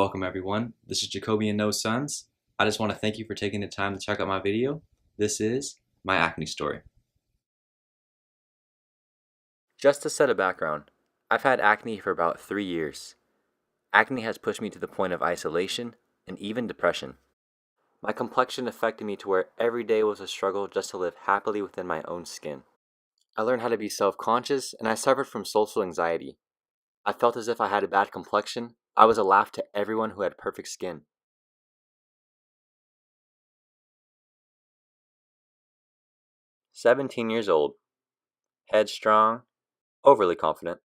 Welcome everyone. This is Jacoby and No Sons. I just want to thank you for taking the time to check out my video. This is my acne story. Just to set a background, I've had acne for about 3 years. Acne has pushed me to the point of isolation and even depression. My complexion affected me to where every day was a struggle just to live happily within my own skin. I learned how to be self-conscious and I suffered from social anxiety. I felt as if I had a bad complexion. I was a laugh to everyone who had perfect skin. 17 years old, headstrong, overly confident.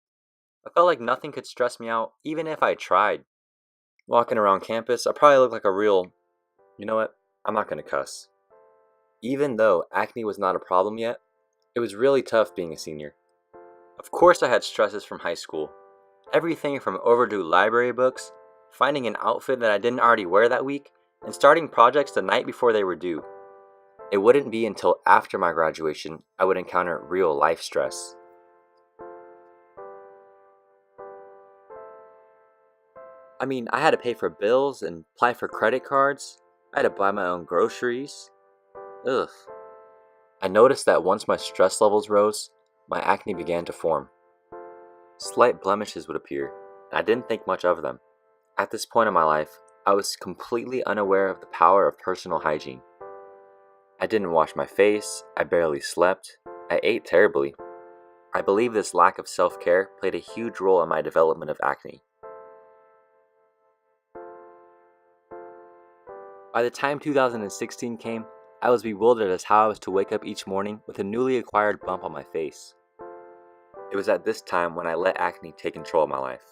I felt like nothing could stress me out, even if I tried. Walking around campus, I probably looked like a real, you know what, I'm not gonna cuss. Even though acne was not a problem yet, it was really tough being a senior. Of course I had stresses from high school. Everything from overdue library books, finding an outfit that I didn't already wear that week, and starting projects the night before they were due. It wouldn't be until after my graduation I would encounter real life stress. I had to pay for bills and apply for credit cards. I had to buy my own groceries. Ugh. I noticed that once my stress levels rose, my acne began to form. Slight blemishes would appear, and I didn't think much of them. At this point in my life, I was completely unaware of the power of personal hygiene. I didn't wash my face, I barely slept, I ate terribly. I believe this lack of self-care played a huge role in my development of acne. By the time 2016 came, I was bewildered as how I was to wake up each morning with a newly acquired bump on my face. It was at this time when I let acne take control of my life.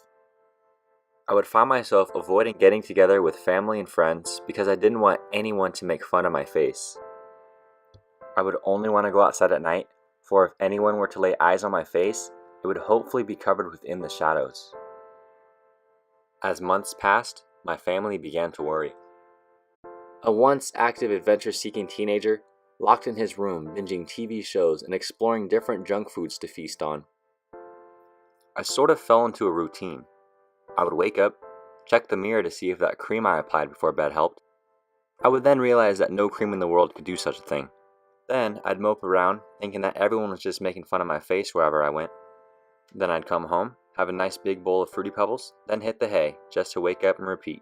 I would find myself avoiding getting together with family and friends because I didn't want anyone to make fun of my face. I would only want to go outside at night, for if anyone were to lay eyes on my face, it would hopefully be covered within the shadows. As months passed, my family began to worry. A once active adventure-seeking teenager, locked in his room binging TV shows and exploring different junk foods to feast on. I sort of fell into a routine. I would wake up, check the mirror to see if that cream I applied before bed helped. I would then realize that no cream in the world could do such a thing. Then I'd mope around, thinking that everyone was just making fun of my face wherever I went. Then I'd come home, have a nice big bowl of Fruity Pebbles, then hit the hay, just to wake up and repeat.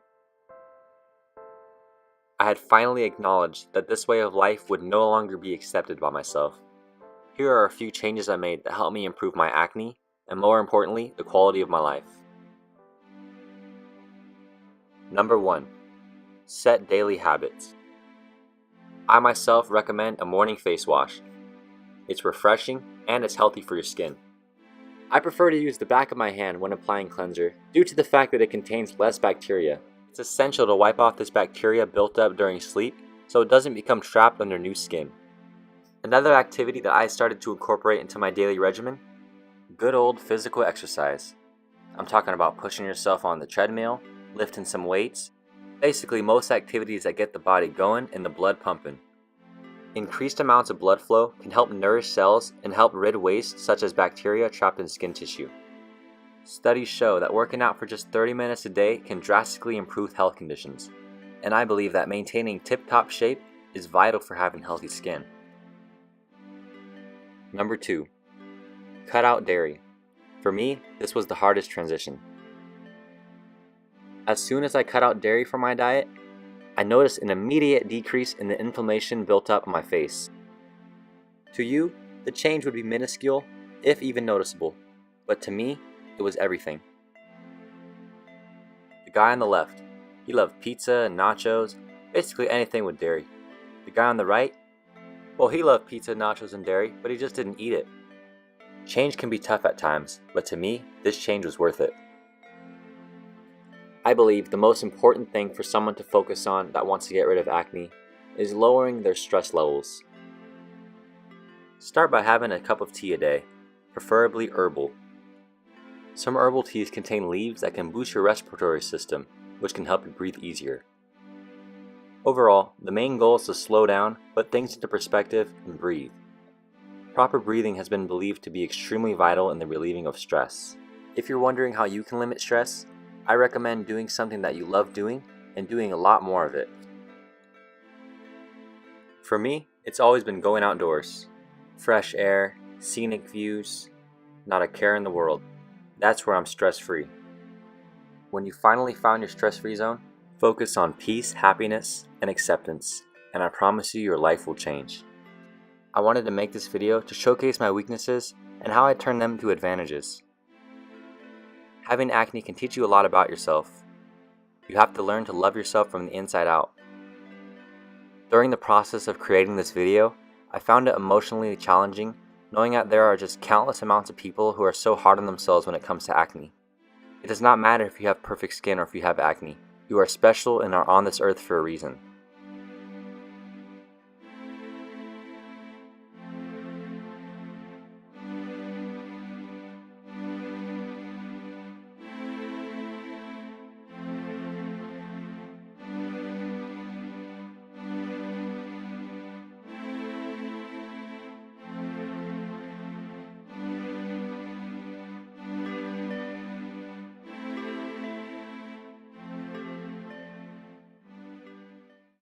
I had finally acknowledged that this way of life would no longer be accepted by myself. Here are a few changes I made that helped me improve my acne, and more importantly, the quality of my life. Number 1. Set daily habits. I myself recommend a morning face wash. It's refreshing and it's healthy for your skin. I prefer to use the back of my hand when applying cleanser due to the fact that it contains less bacteria. It's essential to wipe off this bacteria built up during sleep so it doesn't become trapped under new skin. Another activity that I started to incorporate into my daily regimen: good old physical exercise. I'm talking about pushing yourself on the treadmill, lifting some weights, basically most activities that get the body going and the blood pumping. Increased amounts of blood flow can help nourish cells and help rid waste such as bacteria trapped in skin tissue. Studies show that working out for just 30 minutes a day can drastically improve health conditions, and I believe that maintaining tip-top shape is vital for having healthy skin. Number 2. Cut out dairy. For me, this was the hardest transition. As soon as I cut out dairy from my diet, I noticed an immediate decrease in the inflammation built up on my face. To you, the change would be minuscule, if even noticeable, but to me, it was everything. The guy on the left, he loved pizza and nachos, basically anything with dairy. The guy on the right, well, he loved pizza, nachos, and dairy, but he just didn't eat it. Change can be tough at times, but to me, this change was worth it. I believe the most important thing for someone to focus on that wants to get rid of acne is lowering their stress levels. Start by having a cup of tea a day, preferably herbal. Some herbal teas contain leaves that can boost your respiratory system, which can help you breathe easier. Overall, the main goal is to slow down, put things into perspective, and breathe. Proper breathing has been believed to be extremely vital in the relieving of stress. If you're wondering how you can limit stress, I recommend doing something that you love doing and doing a lot more of it. For me, it's always been going outdoors. Fresh air, scenic views, not a care in the world. That's where I'm stress-free. When you finally found your stress-free zone, focus on peace, happiness, and acceptance, and I promise you your life will change. I wanted to make this video to showcase my weaknesses and how I turn them to advantages. Having acne can teach you a lot about yourself. You have to learn to love yourself from the inside out. During the process of creating this video, I found it emotionally challenging knowing that there are just countless amounts of people who are so hard on themselves when it comes to acne. It does not matter if you have perfect skin or if you have acne. You are special and are on this earth for a reason.